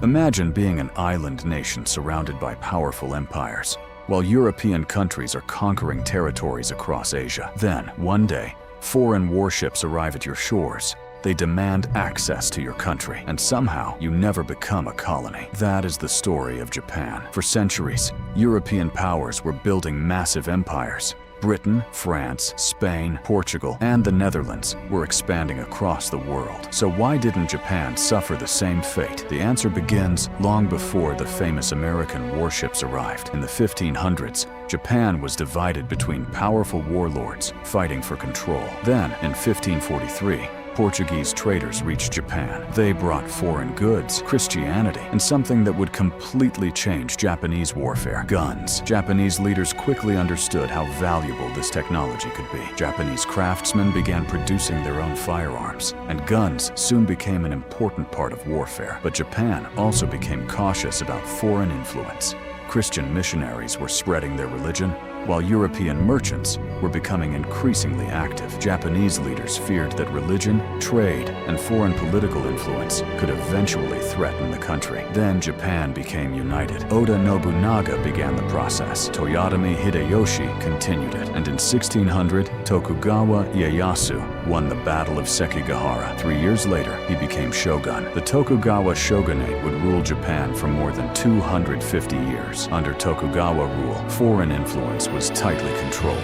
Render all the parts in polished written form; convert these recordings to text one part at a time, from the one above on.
Imagine being an island nation surrounded by powerful empires, while European countries are conquering territories across Asia. Then, one day, foreign warships arrive at your shores. They demand access to your country, and somehow you never become a colony. That is the story of Japan. For centuries, European powers were building massive empires. Britain, France, Spain, Portugal, and the Netherlands were expanding across the world. So why didn't Japan suffer the same fate? The answer begins long before the famous American warships arrived. In the 1500s, Japan was divided between powerful warlords fighting for control. Then, in 1543, Portuguese traders reached Japan. They brought foreign goods, Christianity, and something that would completely change Japanese warfare: guns. Japanese leaders quickly understood how valuable this technology could be. Japanese craftsmen began producing their own firearms, and guns soon became an important part of warfare. But Japan also became cautious about foreign influence. Christian missionaries were spreading their religion, while European merchants were becoming increasingly active. Japanese leaders feared that religion, trade, and foreign political influence could eventually threaten the country. Then Japan became united. Oda Nobunaga began the process. Toyotomi Hideyoshi continued it. And in 1600, Tokugawa Ieyasu won the Battle of Sekigahara. 3 years later, he became shogun. The Tokugawa Shogunate would rule Japan for more than 250 years. Under Tokugawa rule, foreign influence was tightly controlled.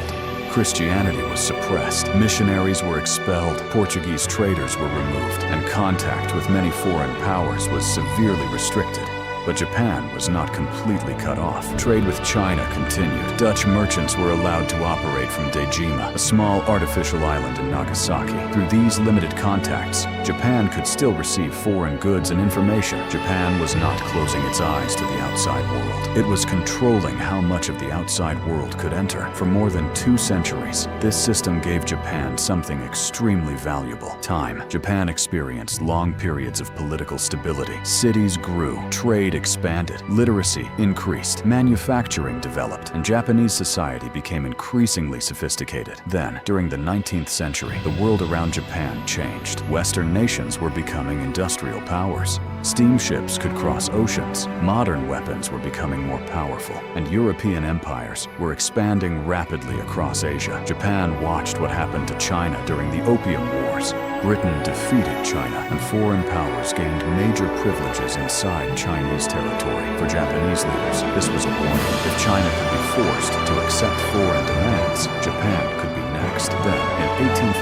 Christianity was suppressed, missionaries were expelled, Portuguese traders were removed, and contact with many foreign powers was severely restricted. But Japan was not completely cut off. Trade with China continued. Dutch merchants were allowed to operate from Dejima, a small artificial island in Nagasaki. Through these limited contacts, Japan could still receive foreign goods and information. Japan was not closing its eyes to the outside world. It was controlling how much of the outside world could enter. For more than 2 centuries, this system gave Japan something extremely valuable: time. Japan experienced long periods of political stability. Cities grew, trade expanded, literacy increased, manufacturing developed, and Japanese society became increasingly sophisticated. Then, during the 19th century, the world around Japan changed. Western nations were becoming industrial powers. Steamships could cross oceans, modern weapons were becoming more powerful, and European empires were expanding rapidly across Asia. Japan watched what happened to China during the Opium Wars. Britain defeated China, and foreign powers gained major privileges inside Chinese territory. For Japanese leaders, this was a warning. If China could be forced to accept foreign demands, Japan could be next. Then, in 1853,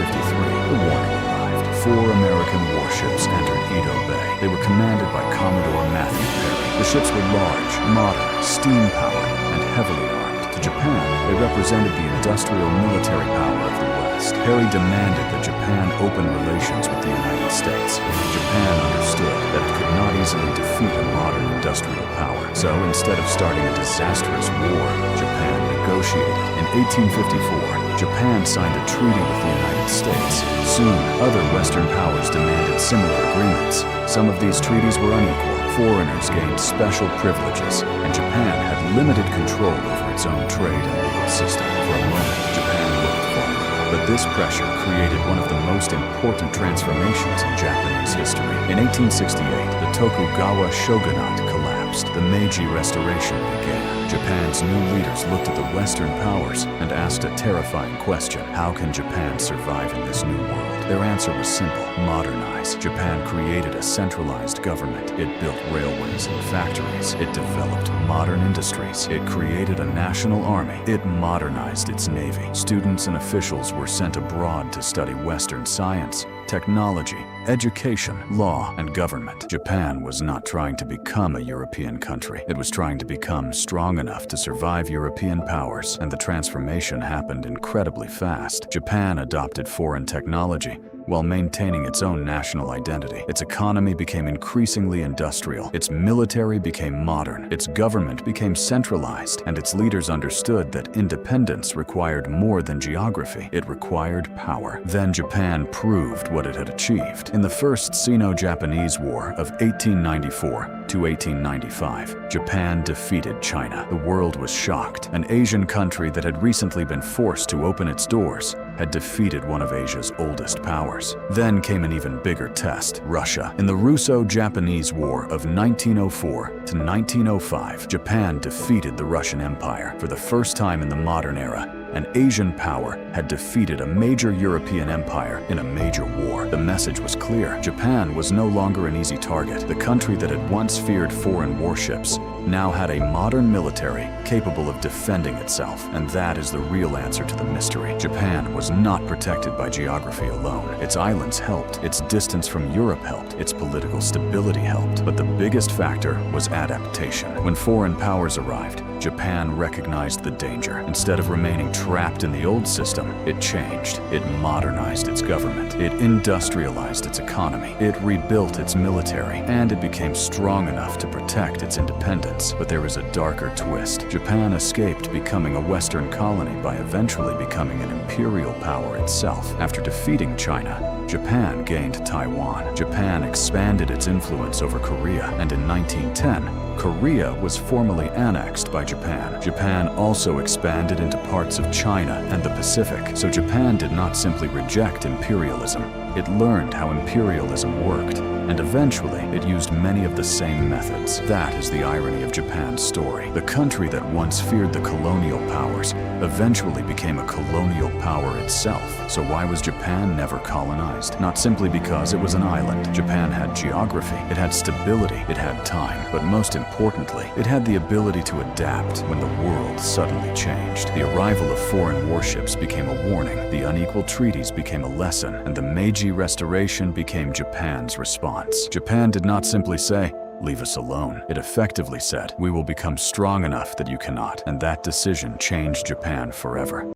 the warning arrived. 4 American warships entered Edo Bay. They were commanded by Commodore Matthew Perry. The ships were large, modern, steam-powered, and heavily armed. To Japan, they represented the industrial military power of the West. Perry demanded that Japan open relations with the United States. Japan understood that it could not easily defeat a modern industrial power. So instead of starting a disastrous war, Japan negotiated. In 1854, Japan signed a treaty with the United States. Soon, other Western powers demanded similar agreements. Some of these treaties were unequal. Foreigners gained special privileges, and Japan had limited control over its own trade and legal system. For a moment, Japan looked vulnerable. But this pressure created one of the most important transformations in Japanese history. In 1868, the Tokugawa Shogunate collapsed. The Meiji Restoration began. Japan's new leaders looked at the Western powers and asked a terrifying question: how can Japan survive in this new world? Their answer was simple: modernize. Japan created a centralized government. It built railways and factories. It developed modern industries. It created a national army. It modernized its navy. Students and officials were sent abroad to study Western science, technology, education, law, and government. Japan was not trying to become a European country. It was trying to become strong enough to survive European powers, and the transformation happened incredibly fast. Japan adopted foreign technology while maintaining its own national identity. Its economy became increasingly industrial. Its military became modern. Its government became centralized, and its leaders understood that independence required more than geography. It required power. Then Japan proved what it had achieved. In the First Sino-Japanese War of 1894, to 1895, Japan defeated China. The world was shocked. An Asian country that had recently been forced to open its doors had defeated one of Asia's oldest powers. Then came an even bigger test, Russia. In the Russo-Japanese War of 1904 to 1905, Japan defeated the Russian Empire. For the first time in the modern era, an Asian power had defeated a major European empire in a major war. The message was clear. Japan was no longer an easy target. The country that had once feared foreign warships now had a modern military capable of defending itself. And that is the real answer to the mystery. Japan was not protected by geography alone. Its islands helped. Its distance from Europe helped. Its political stability helped. But the biggest factor was adaptation. When foreign powers arrived, Japan recognized the danger. Instead of remaining trapped in the old system, it changed. It modernized its government. It industrialized its economy. It rebuilt its military. And it became strong enough to protect its independence. But there was a darker twist. Japan escaped becoming a Western colony by eventually becoming an imperial power itself. After defeating China, Japan gained Taiwan. Japan expanded its influence over Korea, and in 1910, Korea was formally annexed by Japan. Japan also expanded into parts of China and the Pacific. So Japan did not simply reject imperialism. It learned how imperialism worked, and eventually it used many of the same methods. That is the irony of Japan's story. The country that once feared the colonial powers eventually became a colonial power itself. So why was Japan never colonized? Not simply because it was an island. Japan had geography, it had stability, it had time, but most importantly, it had the ability to adapt when the world suddenly changed. The arrival of foreign warships became a warning, the unequal treaties became a lesson, and the Meiji Restoration became Japan's response. Japan did not simply say, "Leave us alone." It effectively said, "We will become strong enough that you cannot." And that decision changed Japan forever.